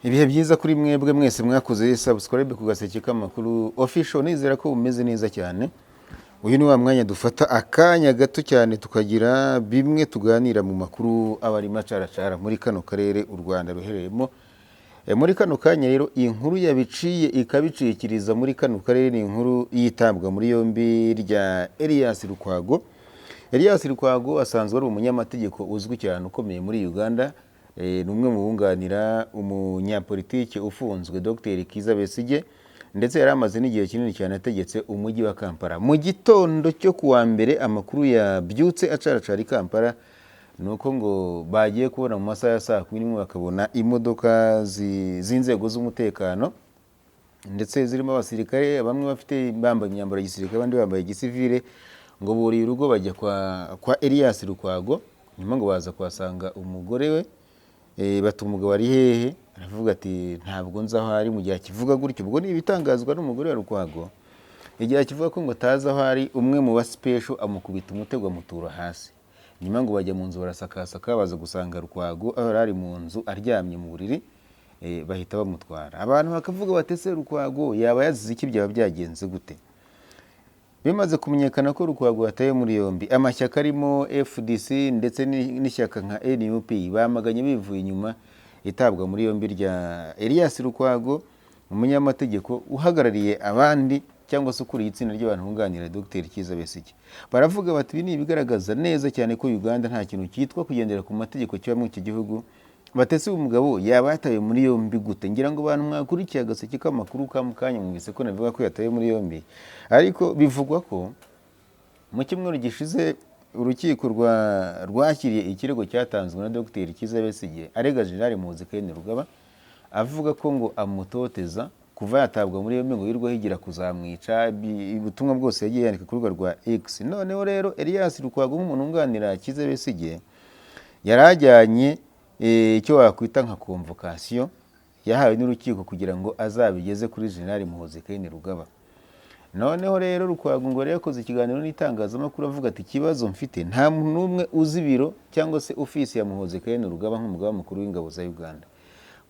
Ibihe byiza kuri mwebwe mwese mwakoze subscribe ku Gaseke k'Amakuru official, nizera ko bumeze neza cyane. Uyu ni wa mwanya dufata akanya gato cyane tukagira bimwe tuganira mu makuru abari macaracara muri kano karere u Rwanda ruherereyemo. Muri kano kanya rero inkuru yabiciye ikabicikiriza muri kano karere ni inkuru yitabwa muri yombi rya Elias Lukwago. Elias Lukwago asanzwe ari umunyamategeko uzwi cyane ukomeye muri Uganda. Numwe mu bunganira umunyapolitike ufunzwe Dr. Kizza Besigye, ndetse yari amaze n'igihe kinini cyane ategetse umujyi wa Kampala. Mu gitondo cyo kuwa mbere amakuru yabyutse acaracara i Kampala nuko ngo bagiye kubona mu masaha ya saa 11 bakabona imodoka z'inzego z'umutekano ndetse zirimo abasirikare, bamwe bafite bambaye imyambaro ya gisirikare abandi bambaye gisivile, ngo buriye urugo bajya kwa Elias Lukwago. Nyuma ngo baza kuhasanga umugore we, bati umugabo ari hehe, aravuga ati ntabwo nzi aho ari. Mu gihe akivuga gutyo, ubwo ni ibitangazwa n'umugore wa Lukwago, igihe akivuga ko ngo atazi aho ari, umwe mu ba special amukubita umutego amutura hasi. Nyuma ngo bajya mu nzu barasakasaka baza gusanga Lukwago aho ari mu nzu aryamye mu buriri, bahita bamutwara. Abantu bakavuga batese Lukwago yaba yazize iki, byaba byagenze gute? Bimaze kumenyekana ko Lukwago yataye muri yombi, amashyaka arimo FDC ndetse n'ishyaka nka NUP bamaganye bivuye inyuma itabwa muri yombi rya Elias Lukwago, umunyamategeko uhagarariye abandi cyangwa se ukuriye itsinda ry'abantu bunganira Dr. Kizza Besigye. Baravuga bati ibi ni ibigaragaza neza cyane ko Uganda nta kintu cyitwa kugendera ku mategeko kiba mu iki gihugu. Batese umugabo yaba yataye muri yombi gute? Ngira ngo abantu mwakurikiye Agaseke k'Amakuru kamukanya mwumvise ko navuga ko yataye muri yombi, ariko bivugwa ko mu cyumweru gishize urukiko rwakiriye ikirego cyatanzwe na Dr. Kizza Besigye arega General Muhoozi Kainerugaba, avuga ko ngo amutoteza kuva yatabwa muri yombi, ngo yirwa higira kuzamwica. Ubutumwa bwose yagiye yandika ku rubuga rwa X. Noneho rero Elias Lukwago nk'umuntu unganira Kizza Besigye yarajyanye icyo wakwita nka convocation yahawe n'urukiko kugira ngo azabigeze kuri General Muhoozi Kainerugaba. Noneho rero Lukwago ngo yakoze ikiganiro n'itangazamakuru avuga ati ikibazo mfite nta muntu n'umwe uzi biro cyangwa se ofisi ya Muhoozi Kainerugaba nk'umugaba mukuru w'ingabo za Uganda.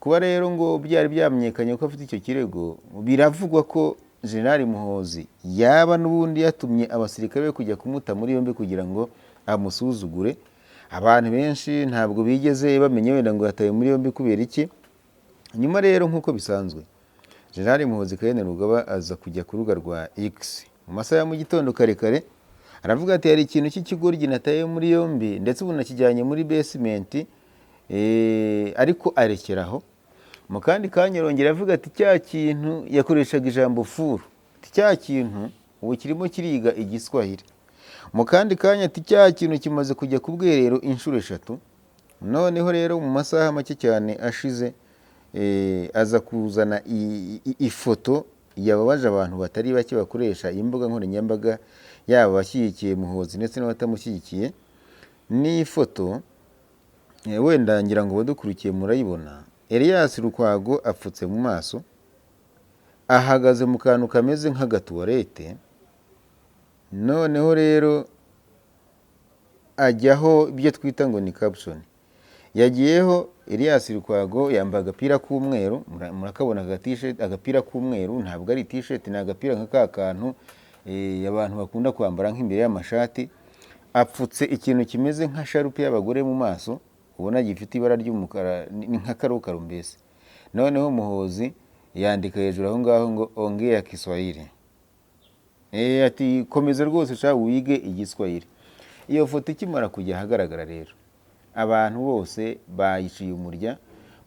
Kuba rero ngo byari byamenyekanye ko afite icyo kirego, biravugwa ko General Muhoozi yaba n'ubundi yatumye abasirikare be kujya kumuta muri yombi kugira ngo amusuzugure. Abantu benshi ntabwo bigeze bamenye wenda ngo yataye muri yombi kubera iki. Nyuma rero nk'uko bisanzwe General Muhoozi Kainerugaba aza kujya ku rubuga rwa X mu masaha ya mu gitondo kare kare, aravuga ati hari ikintu cy'ikigoryi nataye muri yombi ndetse ubu nakijyanye muri basement, ariko arekeraho. Mu kandi kanya arongera avuga ati cya kintu yakoreshaga ijambo furu, cya kintu ubu kirimo kiriga igiswahili. Mu kandi kanya ati cya kintu kimaze kujya ku bwerero inshuro 3. Noneho rero mu masaha make cyane ashize aza kuzana ifoto yababaje abantu batari bake bakoresha imbuga nkoranyambaga, yaba bashyigikiye Muhoozi ndetse n'abatamushyigikiye. Ni ifoto wenda ngira ngo badukurikiye murayibona. Elias Lukwago apfutse mu maso, ahagaze mu kantu kameze nk'agatuwarete. Noneho rero ajyaho ibyo twita ngo ni caption. Yagiyeho Elias Lukwago yambaye agapira k'umweru, murakabona agapira k'umweru, ntabwo ari t-shirt, ni agapira nk'aka kantu abantu bakunda kwambara nk'imbere y'amashati. Apfutse ikintu kimeze nka sharupe y'abagore mu maso, ubona gifite ibara ry'umukara, ni nka karokaro mbese. Noneho Muhoozi yandika hejuru aho ngaho ngo ongea Kiswahili. Ati komeza rwose sha wige igiswahili. Iyo foto ikimara kujya ahagaragara rero, abantu bose bayiciye umurya,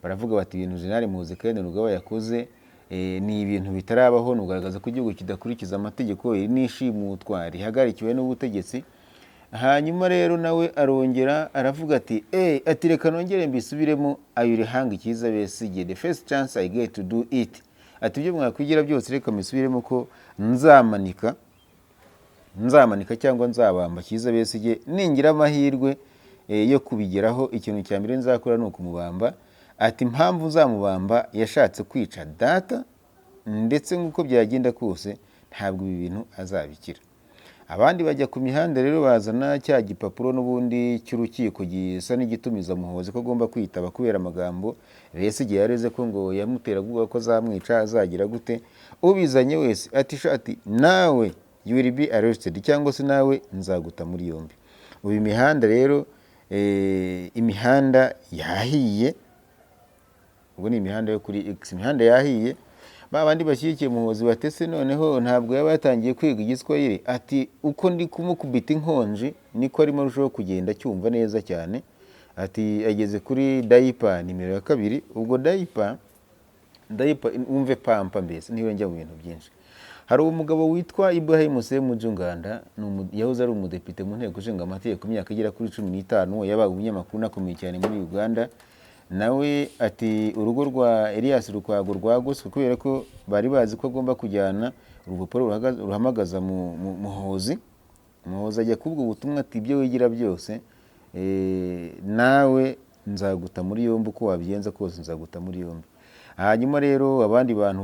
baravuga bati ibintu General Muhoozi Kainerugaba yakoze ni ibintu bitarabaho, nugaragaza ko igihugu kidakurikiza amategeko, n'ishimutwa rihagarikiwe n'ubutegetsi. Hanyuma rero nawe arongera aravuga ati ati reka nongere mbisubiremo, ayurihanga Kizza Besigye, the first chance I get to do it. Ati ibyo mwakwigira byose reka mbisubiremo ko nzamanika cyangwa nzabamba Kizza Besigye, ningira amahirwe yo kubigeraho. Ikintu cya mbere nzakora ni ukumubamba. Ati impamvu nzamubamba yashatse kwica data, ndetse nk'uko byagenda kose ntabwo ibi bintu azabikira. abandi bajya ku mihanda rero bazana cya gipapuro n'ubundi cy'urukiko gisa n'igitumiza Muhoozi ko agomba kwitaba kubera amagambo Besigye yareze ko ngo yamutera kuvuga ko azamwica azagira gute. Ubizanye wese ati nawe you will be arrested cyangwa se nawe nzaguta muri yombi. Ubu imihanda rero imihanda yahiye, ubwo ni imihanda yo kuri X, imihanda yahiye. Babandi bashyigikiye Muhoozi batese noneho ntabwo yaba yatangiye kwiga igiswahili, ati uko ndi kumukubita inkonji niko arimo arushaho kugenda cyumva neza cyane. Ati ageze kuri daipa nimero 2, ubwo daipa umve pampa, mbese niwe njya mu bintu byinshi. Hari umugabo witwa Ibrahim Semujunganda, yahoze ari umudepite mu nteko ishinga amategeko imyaka igera kuri 15, yabaye umunyamakuru nakomeye cyane muri Uganda. Nawe ati urugo rwa Elias Lukwago rwagoswe kubera ko bari bazi ko agomba kujyana urupapuro ruhamagaza Muhoozi. Muhoozi ajya kubwo ubutumwa ati ibyo wigira byose nawe nzaguta muri yombi, uko wabigenza kose nzaguta muri yombi. Hanyuma rero abandi bantu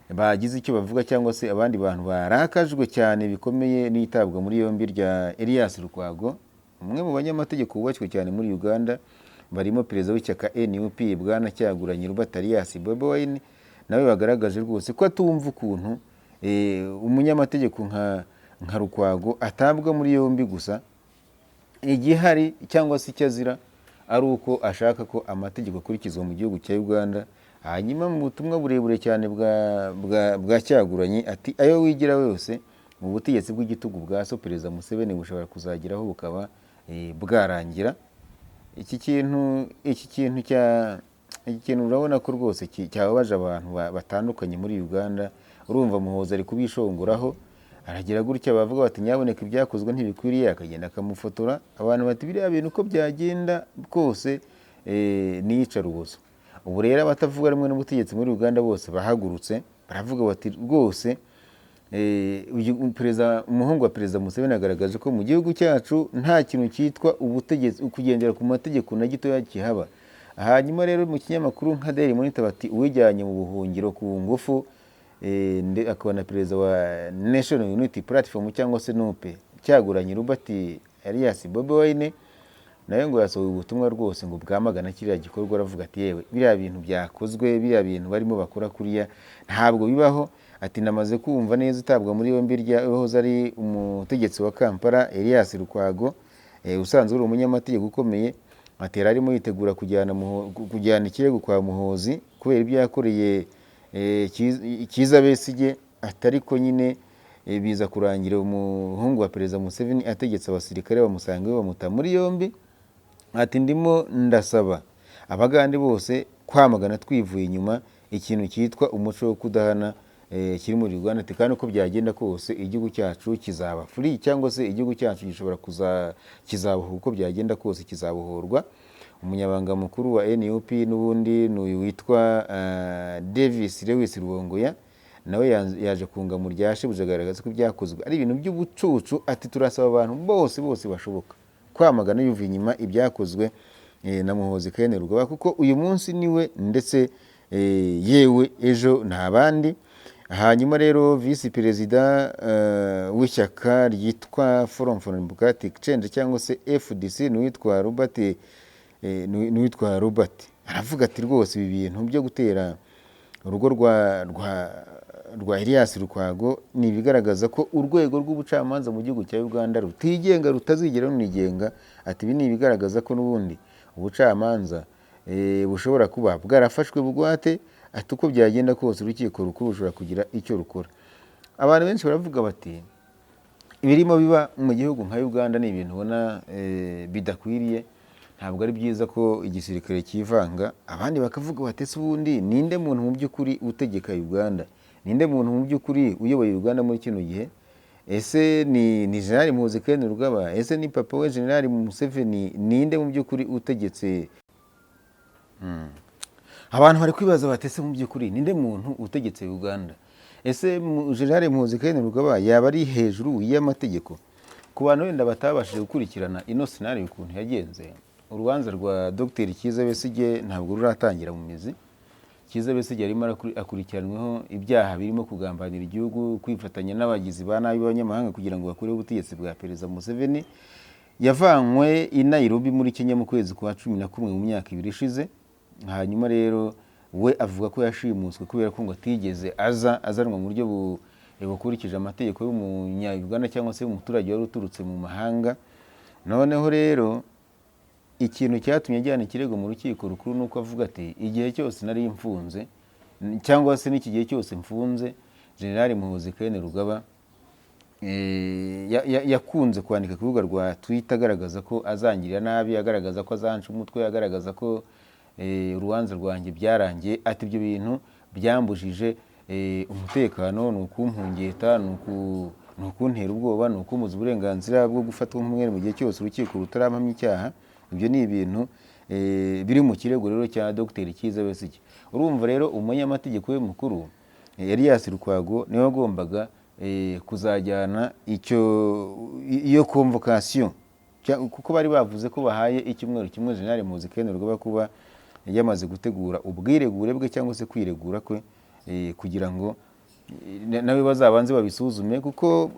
bagize icyo bavuga cyangwa se abandi bantu barakajwe cyane bikomeye n'itabwa muri yombi rya Elias Lukwago, umwe mu banyamategeko bubashywe cyane muri Uganda, barimo perezida w'ishyaka NUP Bwana Kyagulanyi Robert Alias Bobi Wine. Nawe bagaragaje rwose ko atumva ukuntu umunyamategeko nka Lukwago atabwa muri yombi gusa igihari cyangwa se icyazira ari uko ashaka ko amategeko akurikizwa mu gihugu cya Uganda. Hanyuma mu butumwa burebure cyane bwa Kyagulanyi ati ayo wigira wose mu butegetsi bw'igitugu bwa so perezida Museveni bushobora kuzageraho bukaba bwarangira. Iki kintu urabona ko rwose cyababaje abantu batandukanye muri Uganda. Urumva Muhoozi ari kubishonguraho, aragira gutya bavuga bati nyaboneka ibyakozwe ntibikwiriye, akagenda akamufotora. Abantu bati biriya bintu uko byagenda kose niyica rubozo. Ubu rero abatavuga rumwe n'ubutegetsi muri Uganda bose bahagurutse baravuga bati rwose umuhungu wa perezida Museveni agaragaje ko mu gihugu cyacu nta kintu cyitwa ubutegetsi kugendera ku mategeko na gitoya kihaba. Hanyuma rero mu kinyamakuru nka Daily Monitor bati uwijyanye mu buhungiro ku ngufu akaba na perezida wa National Unity Platform cyangwa se NUP Kyagulanyi Robert Alias Bobi Wine, nawe ngo yasohoye ubutumwa rwose ngo bwamagana kiriya gikorwa. Aravuga ati yewe biriya bintu byakozwe, biriya bintu barimo bakora kuriya ntabwo bibaho. Ati namaze kumva neza itabwa muri yombi ryahoze ari umutegetsi wa Kampala Elias Lukwago, usanzwe uri umunyamategeko ukomeye. Ati arimo yitegura kujyana ikirego kwa Muhoozi kubera ibyo yakoreye Kiza Besigye. Atari ko nyine biza kurangira umuhungu wa perezida Museveni ategetse abasirikare bamusanga bamuta muri yombi. Ati ndimo ndasaba abagande bose kwamagana twivuye inyuma ikintu cyitwa umuco wo kudahana kiri muri Uganda. Ati kandi uko byagenda kose igihugu cyacu kizaba free cyangwa se igihugu cyacu gishobora kizabohorwa, uko byagenda kose kizabohorwa. Umunyabanga mukuru wa NUP n'ubundi n'uyu witwa Davis Lewis Rubongoya, nawe yaje kunga mu ryashe bujagaragaza ko byakozwe ari ibintu by'ubucucu. Ati turasaba abantu bose bashoboka kwamagana yuvuye inyuma ibyakozwe na Muhoozi Kainerugaba, kuko uyu munsi niwe ndetse yewe ejo nta bandi. Hanyuma rero visi perezida w'ishyaka ryitwa Forum for Democratic Change cyangwa se FDC n'uwitwa Robert aravuga ati rwose ibi bintu byo gutera urugo rwa Elias Lukwago ni ibigaragaza ko urwego rw'ubucamanza mu gihugu cya Uganda rutigenga, rutazigera runigenga. Ati ibi ni ibigaragaza ko n'ubundi ubucamanza bushobora kuba bwarafashwe bugwate. Ati uko byagenda kose urukiko rukuru rushobora kugira icyo rukora. Abantu benshi baravuga bati ibirimo biba mu gihugu nka Uganda ni ibintu ubona bidakwiriye, ntabwo ari byiza ko igisirikare kivanga. Abandi bakavuga bati ese ubundi ninde muntu mu by'ukuri utegeka Uganda, ninde muntu mu by'ukuri uyoboye Uganda muri kino gihe? Ese ni General Muhoozi Kainerugaba? Ese ni papa we General Museveni? Ninde mu by'ukuri utegetse? Abantu bari kwibaza bati ese mu by'ukuri ninde muntu utegetse Uganda? Ese General Muhoozi Kainerugaba yaba ari hejuru y'amategeko? Ku bantu wenda batabashije gukurikirana ino scenario ukuntu yagenze, urubanza rwa Dr Kiza Besigye ntabwo ruratangira mu mizi. Kizza Besigye arimo akurikiranweho ibyaha birimo kugambanira igihugu, kwifatanya n'abagizi ba nabi b'abanyamahanga kugira ngo bakureho ubutegetsi bwa Perezida Museveni. Yavanywe i Nairobi muri Kenya mu kwezi kwa 11 mu myaka 2 ishize. Hanyuma rero we avuga ko yashimuswe kubera ko ngo atigeze azanwa mu buryo bukurikije amategeko y'umunya-Uganda cyangwa se umuturage wari uturutse mu mahanga. Noneho rero ikintu cyatumye ajyana ikirego mu rukiko rukuru nuko avuga ati igihe cyose nari mfunze cyangwa se n'iki gihe cyose mfunze, General Muhoozi Kainerugaba yakunze kwandika ku rubuga rwa Twitter agaragaza ko azangirira nabi, agaragaza ko azanca umutwe, agaragaza ko urubanza rwanjye byarangiye. Ati ibyo bintu byambujije umutekano, ni ukumpungeta, ni ukuntera ubwoba, ni ukumuza uburenganzira bwo gufatwa nk'umwere mu gihe cyose urukiko rutarampamya icyaha. Ibyo ni ibintu biri mu kirego rero cya Dr Kizza Besigye. Urumva rero umunyamategeko we mukuru Elias Lukwago niwe wagombaga kuzajyana iyo convocation, kuko bari bavuze ko bahaye icyumweru kimwe General Muhoozi Kainerugaba kuba yamaze gutegura ubwiregure bwe cyangwa se kwiregura kwe, kugira ngo nawe bazabanze babisuzume. Kuko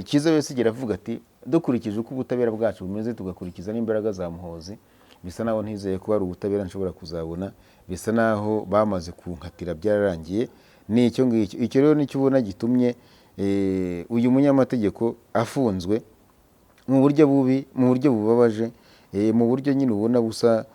Kizza Besigye aravuga ati dukurikije uko ubutabera bwacu bumeze tugakurikiza n'imbaraga za Muhoozi, bisa naho ntizeye ko ari ubutabera nshobora kuzabona, bisa naho bamaze kunkatira byararangiye. Ni icyo ngicyo. Icyo rero nicyo ubona gitumye uyu munyamategeko afunzwe mu buryo bubi, mu buryo bubabaje, mu buryo nyine ubona busa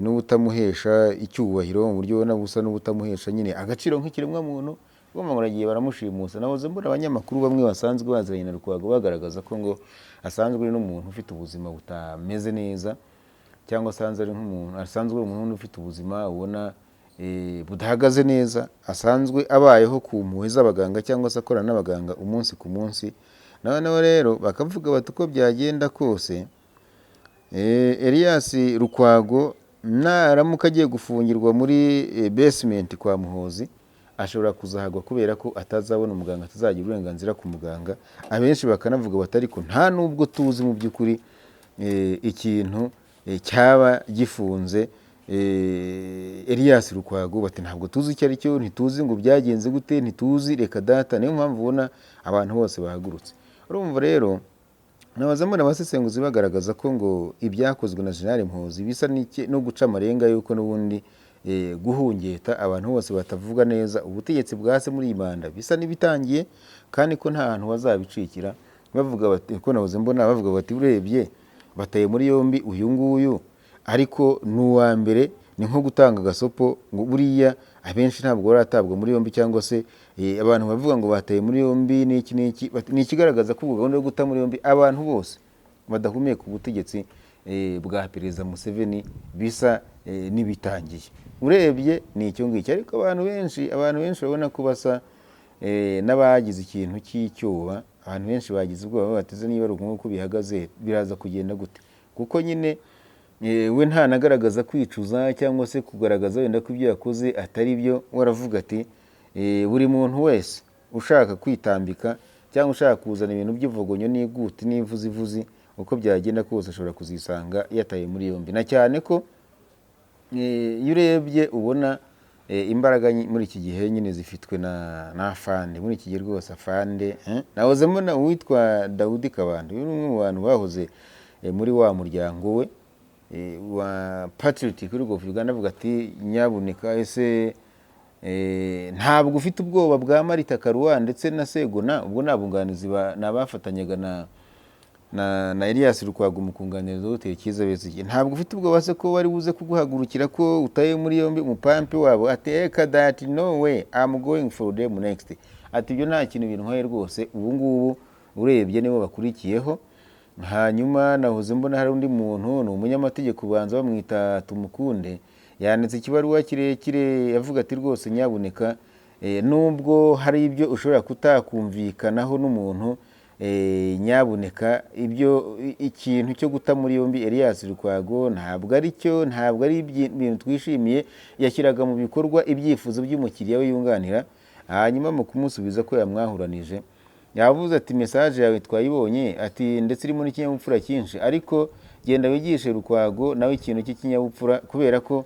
n'ubutamuhesha icyubahiro, mu buryo ubona busa n'ubutamuhesha nyine agaciro nk'ikiremwa muntu. Bamuragiye baramushimusa. Nahoze mbona abanyamakuru bamwe basanzwe baziranye na Lukwago bagaragaza ko ngo asanzwe ari n'umuntu ufite ubuzima butameze neza, cyangwa asanzwe ari umuntu ufite ubuzima ubona budahagaze neza, asanzwe abayeho ku mpuhwe z'abaganga cyangwa se akorana n'abaganga umunsi ku munsi. Noneho rero bakavuga bati uko byagenda kose Elias Lukwago naramuka agiye gufungirwa muri basement kwa Muhoozi ashobora kuzahagwa kubera ko atazabona umuganga, atazagira uburenganzira ku muganga. Abenshi bakanavuga bati ariko nta nubwo tuzi mu by'ukuri ikintu cyaba gifunze Elias Lukwago. Bati ntabwo tuzi icyo ari cyo, ntituzi ngo byagenze gute, ntituzi, reka data. Niyo mpamvu ubona abantu bose bahagurutse. Urumva rero nabazamura abasesenguzi bagaragaza ko ngo ibyakozwe na General Muhoozi bisa no guca amarenga yuko n'ubundi guhungeta abantu bose batavuga neza ubutegetsi bwase muri imanda bisa nibitangiye, kandi ko nta hantu bazabicikira. Bavuga bati ko nahoze mbona bavuga bati urebye bataye muri yombi uyu nguyu, ariko n'uwa mbere ni nko gutanga gasopo ngo buriya abenshi ntabwo baratabwa muri yombi, cyangwa se abantu bavuga ngo bataye muri yombi n'iki ni ikigaragaza ko gahunda yo guta muri yombi abantu bose badahumeka ubutegetsi bwa Perezida Museveni bisa nibitangiye. Urebye ni icyo ngicyo, ariko abantu benshi babona ko basa n'abagize ikintu cy'icyoba. Abantu benshi bagize ubwoba bateze niba ari uko bihagaze biraza kugenda gute, kuko nyine we ntanagaragaza kwicuza cyangwa se kugaragaza wenda ko ibyo yakoze atari byo. Waravuga ati buri muntu wese ushaka kwitambika cyangwa ushaka kuzana ibintu by'ivogonyo n'iguti n'ivuzivuzi uko byagenda kose ashobora kuzisanga yataye muri yombi. Na cyane ko iyo urebye ubona imbaraga muri iki gihe nyine zifitwe na Afande. Muri iki gihe rwose Afande nahoze mbona uwitwa Daudi Kabanda, uyu ni umwe mu bantu bahoze muri wa muryango we wa Patriotic League of Uganda. Avuga ati nyabuneka ese ntabwo ufite ubwoba bwa Marita Karua ndetse na Segona, ubwo nabunganizi nabafatanyaga na Elias Lukwago mu kunganira Dr Kizza Besigye. Ntabwo ufite ubwoba se ko bari buze kuguhagurukira ko utaye muri yombi umupampe wabo? Ati eka that no way I'm going for them next. Ati ibyo nta kintu bintwaye rwose, ubu ngubu urebye nibo bakurikiyeho. Hanyuma nahoze mbona hari undi muntu, ni umunyamategeko ubanza bamwita Tumukunde, yanditse ikibaruwa kirekire yavuga ati rwose nyabuneka nubwo hari ibyo ushobora kutakumvikanaho n'umuntu, nyabuneka ibyo ikintu cyo guta muri yombi Elias Lukwago ntabwo ari ibintu twishimiye. Yashyiraga mu bikorwa ibyifuzo by'umukiriya we yunganira, hanyuma mu kumusubiza ko yamwahuranije yavuze ati message yawe twayibonye, ati ndetse iri muri kinyabupfura cyinshi, ariko genda wigishe Lukwago nawe ikintu cy'ikinyabupfura, kubera ko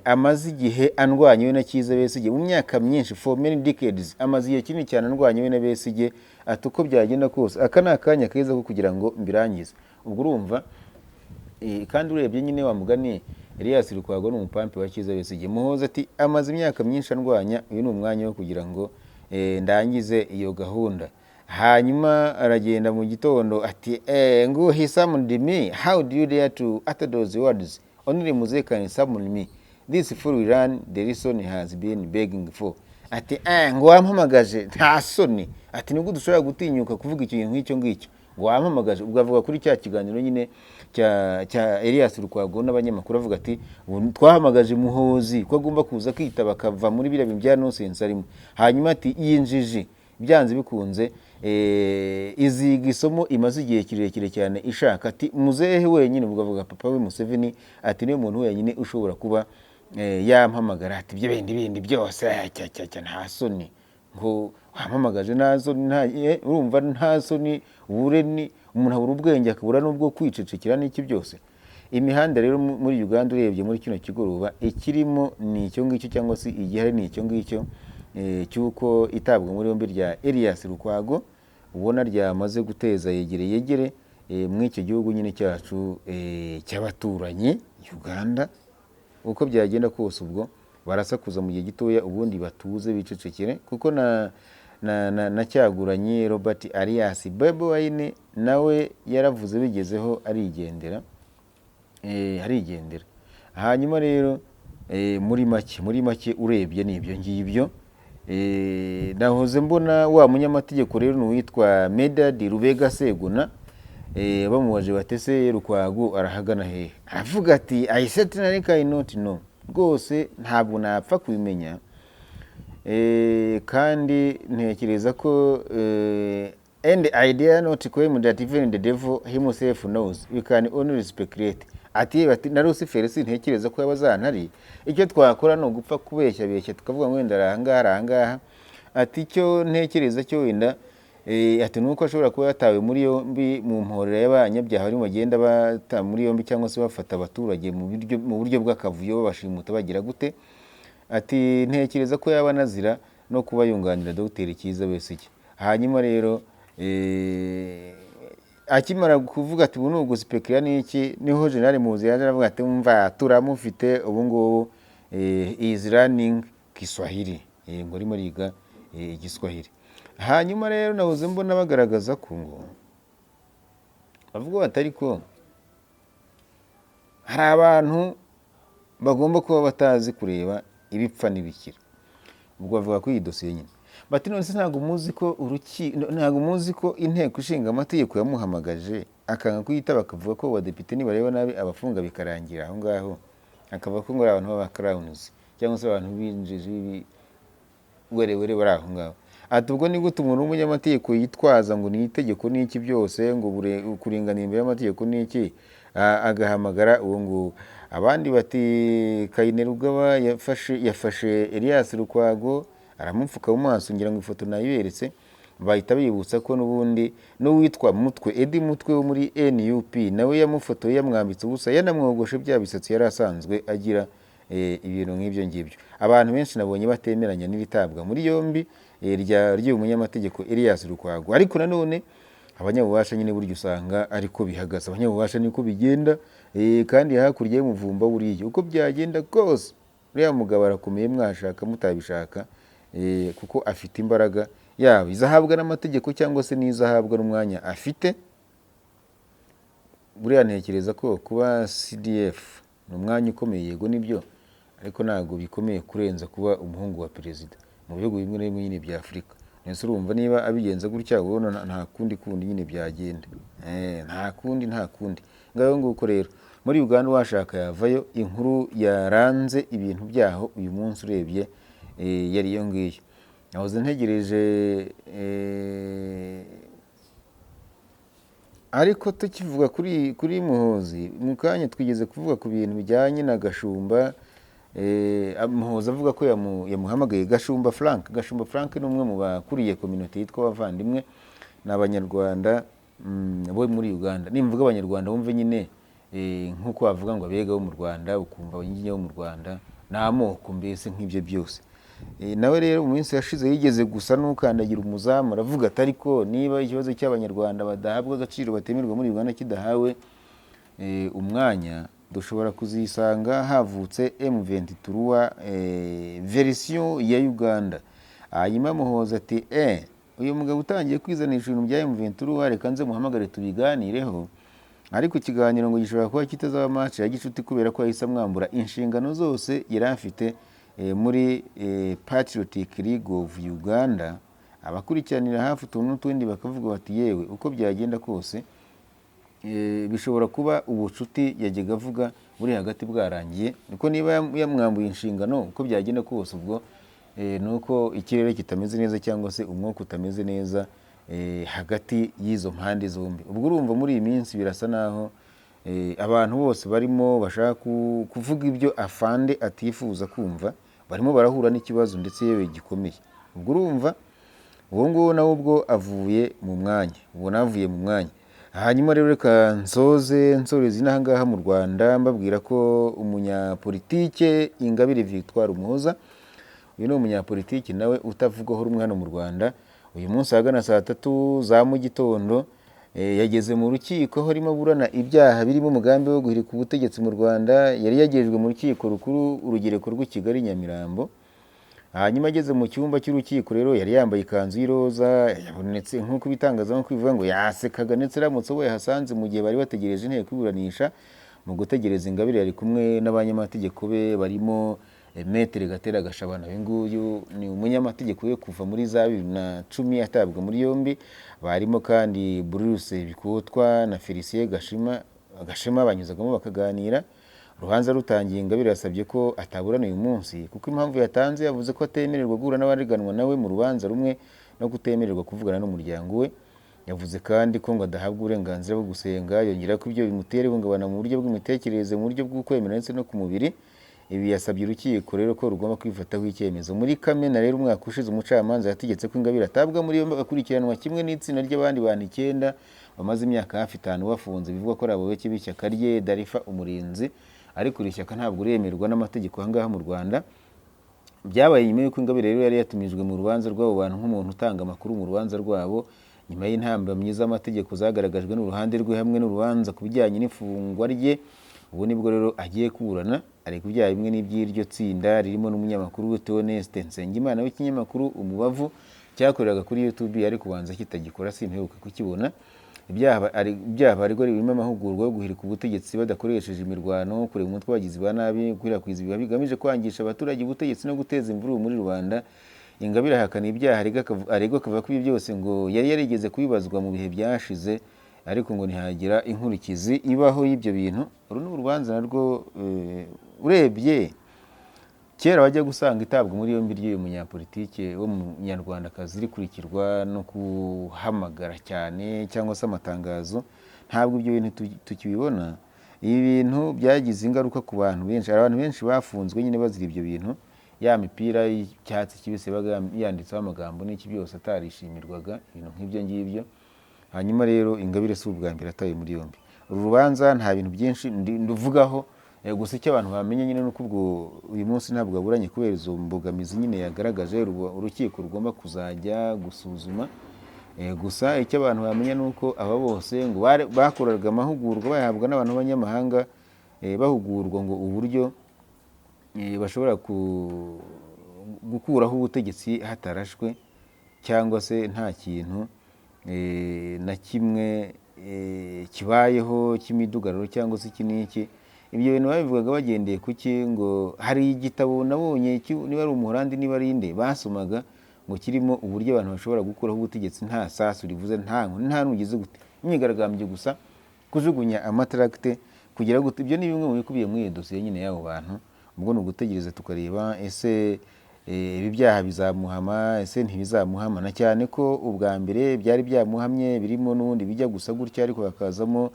amaze igihe andwanya we na Kizza Besigye mu myaka myinshi, for many decades, amaze igihe kinini cyane andwanya we na Besigye, ati uko byagenda kose aka ni akanya keza ko kugira ngo mbirangize. Ubwo urumva kandi urebye nyine wa mugani Elias Lukwago ni umupampe wa Kizza Besigye. Muhoza ati amaze imyaka myinshi andwanya, uyu ni umwanya wo kugira ngo ndangize iyo gahunda. Hanyuma aragenda mu gitondo ati ngo he summoned me, how do you dare to utter those words, only Muze can summon me, this fool will run the reason he has been begging for. Ati ngo wampamagaje nta soni, ati nibwo dushobora gutinyuka kuvuga ikintu nk'icyo ngicyo, ngo wampamagaje. Ubwo avuga kuri cya kiganiro nyine cya Elias Lukwago n'abanyamakuru, avuga ati twahamagaje Muhozi ko agomba kuza kwitaba akava muri biriya bintu bya nonsense arimo. Hanyuma ati yinjiji byanze bikunze iziga isomo imaze igihe kirekire cyane ishaka. Ati muzehe wenyine, ubwo avuga papa we Museveni, ati niwe muntu wenyine ushobora kuba yampamagara. Ati ibyo bindi byose nta soni, ngo wampamagaje nta soni, urumva nta soni, ubureni umuntu abura ubwenge akabura n'ubwo kwicecekera n'iki byose. Imihanda rero muri Uganda urebye muri kino kigoroba ikirimo ni icyo ngicyo, cyangwa se igihari ni icyo ngicyo cyuko itabwa muri yombi rya Elias Lukwago ubona ryamaze guteza yegere muri icyo gihugu nyine cyacu cy'abaturanyi Uganda. Uko byagenda kose ubwo barasakuza mu gihe gitoya, ubundi batuze bicecekere, kuko na Cyaguranye Robert Alias Bobi Wine nawe yaravuze bigezeho arigendera. Hanyuma rero muri make urebye n'ibyo ngibyo. Nahoze mbona wa munyamategeko rero n'uwitwa Medard Rubega Seguna, bamubaje batese Lukwago arahagana hehe, aravuga ati I certainly cannot know, rwose ntabwo napfa kubimenya. Kandi ntekereza ko and I dare not claim that even the devil himself knows, we can only speculate. Ati na Lucifer sintekereza ko yabazantari, icyo twakora no gupfa kubeshya tukavuga ngo wenda arangaha. Ati icyo ntekereza cyo wenda ati nuko ashobora kuba yatawe muri yombi mu mporera y'abanyabyaha barimo bagenda bata muri yombi, cyangwa se bafata abaturage mu buryo bw'akavuyo babashimuta bagira gute. Ati ntekereza ko yaba nazira no kuba yunganira Dr. Kizza Besigye. Hanyuma rero akimara kuvuga ati bunu guspekira n'iki, niho General Muhozi yaje aravuga ati umva turamufite ubu ngubu is learning Kiswahili, ngo arimo yiga Igiswahili. Hanyuma rero nahoze mbona bagaragaza ko ngo bavuga batari ko hari abantu bagomba kuba batazi kureba ibipfa n'ibikira. Ubwo bavuga ko iyi dosiye nyine bati none ntabwo muzi ko inteko ishinga amategeko yamuhamagaje akanga kuyitaba, bakavuga ko abadepite nibareba nabi abafunga bikarangira aho ngaho, akavuga ko ngo ari abantu b'aba crowns cyangwa se abantu binjije werewere bari aho ngaho. Ati ubwo ni gute umuntu w'umunyamategeko yitwaza ngo ni itegeko n'iki byose, ngo kuringanira imbere y'amategeko n'iki, agahamagara uwo nguwo. Abandi bati Kainerugaba yafashe Elias Lukwago aramupfuka mu maso, ngira ngo ifoto nayiberetse, bahita bibutsa ko n'ubundi n'uwitwa Mutwe Edi Mutwe wo muri NUP nawe yamufotoye yamwambitse ubusa, yanamwogoshe bya bisatsi yari asanzwe agira ibintu nk'ibyo ngibyo. Abantu benshi nabonye batemeranya n'iritabwa muri yombi ry'uyu munyamategeko Elias Lukwago, ariko nanone abanyabubasha nyine buryo usanga ariko bihagaze, abanyabubasha niko bigenda. Kandi hakurya y'umuvumba buriya uko byagenda kose uriya mugabo arakomeye, mwashaka mutabishaka, kuko afite imbaraga yaba izahabwa n'amategeko cyangwa se n'izahabwa n'umwanya afite. Buriya ntekereza ko kuba CDF ni umwanya ukomeye, yego nibyo, ariko ntabwo bikomeye kurenza kuba umuhungu wa perezida mu bihugu bimwe na bimwe nyine bya Afurika. Nese urumva niba abigenza gutya ubona nta kundi nyine byagenda, nta kundi ngaho nguko. Rero muri Uganda washaka yavayo, inkuru yaranze ibintu byaho uyu munsi urebye yari iyo ngiyo. Nahoze ntegereje ariko tukivuga kuri Muhozi mu kanya twigeze kuvuga ku bintu bijyanye na Gashumba. Muhozi avuga ko yamuhamagaye Gashumba Frank ni umwe mu bakuriye community yitwa Abavandimwe n'Abanyarwanda bo muri Uganda. Nimvuga Abanyarwanda wumve nyine nk'uko wavuga ngo abega bo mu Rwanda ukumva abanyiginya bo mu Rwanda ni amoko mbese nk'ibyo byose. Nawe rero mu minsi yashize yigeze gusa n'ukandagira umuzamu aravuga ati ariko niba ikibazo cy'abanyarwanda badahabwa agaciro batemerwa muri Uganda kidahawe umwanya, dushobora kuzisanga havutse M23 verisiyo ya Uganda. Hanyuma Muhoza ati uyu mugabo utangiye kwizanisha ibintu bya M23 reka nze muhamagare tubiganireho, ariko ikiganiro ngo gishobora kuba kitazaba match ya gicuti kubera ko yahise amwambura inshingano zose yari afite muri Patriotic League of Uganda. Abakurikiranira hafi utuntu n'utundi bakavuga bati yewe uko byagenda kose bishobora kuba ubucuti yajyaga avuga buri hagati bwarangiye, niko niba yamwambuye inshingano uko byagenda kose ubwo nuko ikirere kitameze neza cyangwa se umwuka utameze neza hagati y'izo mpande zombi. Ubwo urumva muri iyi minsi birasa naho abantu bose barimo bashaka kuvuga ibyo afande atifuza kumva, barimo barahura n'ikibazo ndetse yewe gikomeye. Ubwo urumva uwo nguwo nawe ubwo avuye mu mwanya, ubona avuye mu mwanya. Hanyuma rero reka nsoreze inaha ngaha mu Rwanda mbabwira ko umunyapolitike Ingabire Victoire Umuhoza, uyu ni umunyapolitiki nawe utavugwaho rumwe hano mu Rwanda. Uyu munsi ahagana saa 3 za mu gitondo yageze mu rukiko aho arimo burana ibyaha birimo umugambi wo guhirika ubutegetsi mu Rwanda. Yari yagejejwe mu rukiko rukuru urugereko rw'i Kigali Nyamirambo. Hanyuma ageze mu cyumba cy'urukiko rero yari yambaye ikanzu y'iroza, yabonetse nk'uko bitangazamakuru bivuga ngo yasekaga ndetse aramutse abo yahasanze mu gihe bari bategereje inteko iburanisha. Mu gutegereza Ingabire yari kumwe n'abanyamategeko be barimo Maître Gatera Gashabana. Uyu nguyu ni umunyamategeko we kuva muri za 2010 atabwa muri yombi. Barimo kandi Bruce Bikotwa na Felicien Gashema banyuzagamo bakaganira. Urubanza rutangiye Ingabire yasabye ko ataburana uyu munsi kuko impamvu yatanze yavuze ko atemererwa guhura n'abariganwa nawe mu rubanza rumwe no kutemererwa kuvugana n'umuryango we. Yavuze kandi ko ngo adahabwa uburenganzira bwo gusenga, yongera ko ibyo bimutera ihungabana mu buryo bw'imitekerereze, mu buryo bw'ukwemera ndetse no ku mubiri. Ibi yasabye urukiko rero ko rugomba kwifataho icyemezo. Muri Kamena rero umwaka ushize umucamanza yategetse ko Ingabire atabwa muri yombi agakurikiranwa kimwe n'itsinda ry'abandi bantu 9 bamaze imyaka hafi 5 bafunze, bivuga ko ari abayoboke b'ishyaka rye Darifa Umurinzi, ariko iri shyaka ntabwo uremerwa n'amategeko ahangaha mu Rwanda. Byabaye nyuma y'uko Ingabire rero yari yatumijwe mu rubanza rw'abo bantu nk'umuntu utanga amakuru mu rubanza rwabo, nyuma y'intambamyi z'amategeko zagaragajwe n'uruhande rwe hamwe n'urubanza ku bijyanye n'ifungwa rye. Ubu nibwo rero agiye kuburana, ari ku byaha bimwe n'iby'iryo tsinda ririmo n'umunyamakuru Theoneste Nsengimana w'ikinyamakuru Umubavu cyakoreraga kuri YouTube, ariko kubanza kitagikora simperuka kukibona. Ibyaha ariko birimo amahugurwa yo guhirika ubutegetsi badakoresheje imirwano, kureba umutwe w'abagizi ba nabi, gukwirakwiza ibiba bigamije kwangisha abaturage ubutegetsi no guteza imvururu muri rubanda. Ingabire ahakana ibyaha aregwa akavuga ko ibi byose ngo yari yarigeze kubibazwa mu bihe byashize, ariko ngo ntihagira inkurikizi ibaho y'ibyo bintu. Uru ni urubanza narwo urebye kera wajya gusanga itabwa muri yombi ry'uyu munyapolitike wo mu Nyarwandakazi rikurikirwa no kuhamagara cyane cyangwa se amatangazo. Ntabwo ibyo bintu tukibibona. Ibi bintu byagize ingaruka ku bantu benshi. Abantu benshi bafunzwe nyine bazira ibyo bintu, ya mipira y'icyatsi kibisi baga yanditseho amagambo n'iki byose atarishimirwaga, ibintu nk'ibyo ngibyo. Hanyuma rero Ingabire si ubwa mbere ataye muri yombi. Uru rubanza nta bintu byinshi nduvugaho, gusa icyo abantu bamenye nyine nuko ubwo uyu munsi ntabwo aburanye kubera izo mbogamizi nyine yagaragaje urukiko rugomba kuzajya gusuzuma. Gusa icyo abantu bamenye nuko aba bose ngo bakoraga amahugurwa bayahabwa n'abantu b'abanyamahanga, bahugurwa ngo uburyo bashobora gukuraho ubutegetsi hatarashwe cyangwa se nta kintu na kimwe kibayeho cy'imidugararo cyangwa se iki n'iki. Ibyo bintu babivugaga bagendeye kuki, ngo hari igitabo nabonye niba ari Umuholandi niba ari inde basomaga ngo kirimo uburyo abantu bashobora gukuraho ubutegetsi nta sasu rivuze, nta nugize gute, imyigaragambyo gusa, kujugunya amatracte kugira gute. Ibyo ni bimwe mu bikubiye muri dosiye nyine y'abo bantu. Ubwo ni ugutegereza tukareba ese ibi byaha bizamuhama ese ntibizamuhama, na cyane ko ubwa mbere byari byamuhamye birimo n'ubundi bijya gusa gutya, ariko hakazamo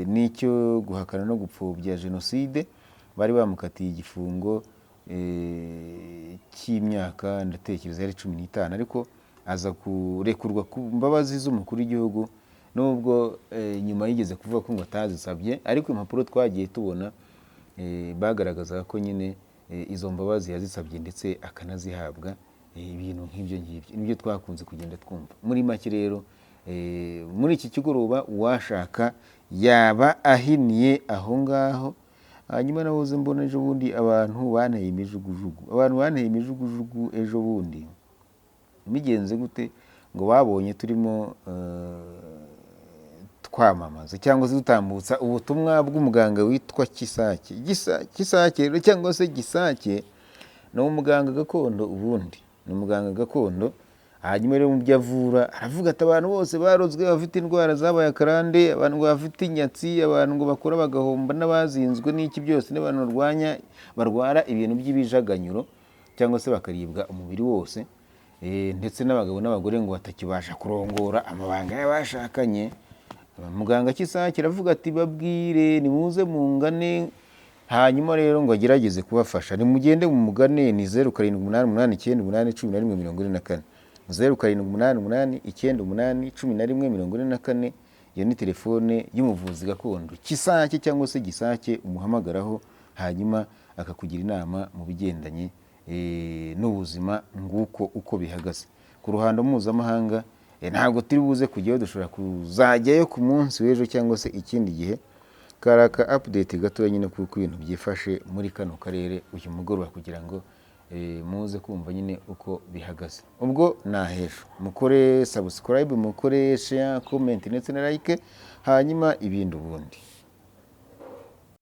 n'icyo guhakana no gupfobya jenoside. Bari bamukatiye igifungo cy'imyaka ndatekereza yari 15, ariko aza kurekurwa ku mbabazi z'umukuru w'igihugu nubwo nyuma yigeze kuvuga ko ngo atazisabye, ariko impapuro twagiye tubona bagaragazaga ko nyine izo mbabazi yazisabye ndetse akanazihabwa. Ibintu nk'ibyo ngibyo nibyo twakunze kugenda twumva. Muri make rero muri iki kigoroba uwashaka yaba ahiniye aho ngaho. Hanyuma nahoze mbona ejo bundi abantu banteye imijugujugu ejo bundi. Bigenze gute? Ngo babonye turimo twamamaza cyangwa se dutambutsa ubutumwa bw'umuganga witwa Kisake. Kisake rero cyangwa se Gisake ni umuganga gakondo, ubundi ni umuganga gakondo. Hanyuma rero mu byo avura aravuga ati abantu bose barozwe bafite indwara zabaye akarande, abantu bafite inyatsi, abantu ngo bakora bagahomba, n'abazinzwe n'iki byose, n'abantu barwara ibintu by'ibijaganyuro cyangwa se bakaribwa umubiri wose, ndetse n'abagabo n'abagore ngo batakibasha kurongora amabanga y'abashakanye. Muganga Kisake aravuga ati babwire nimuze mungane. Hanyuma rero ngo agerageze kubafasha. Nimugende mu mugane, ni 0788911144, 0788911144. Iyo ni telefone y'umuvuzi gakondo Kisake cyangwa se Gisake, umuhamagaraho hanyuma akakugira inama mu bigendanye n'ubuzima nguko uko bihagaze. Ku ruhando mpuzamahanga ntabwo turi buze kujyayo, dushobora kuzajyayo ku munsi w'ejo cyangwa se ikindi gihe. Karaka update gatoya nyine kuko ibintu byifashe muri kano karere uyu mugoroba, kugira ngo muze kumva nyine uko bihagaze. Ubwo nahejo mukore subscribe, mukore share, comment ndetse na like, hanyuma ibindi ubundi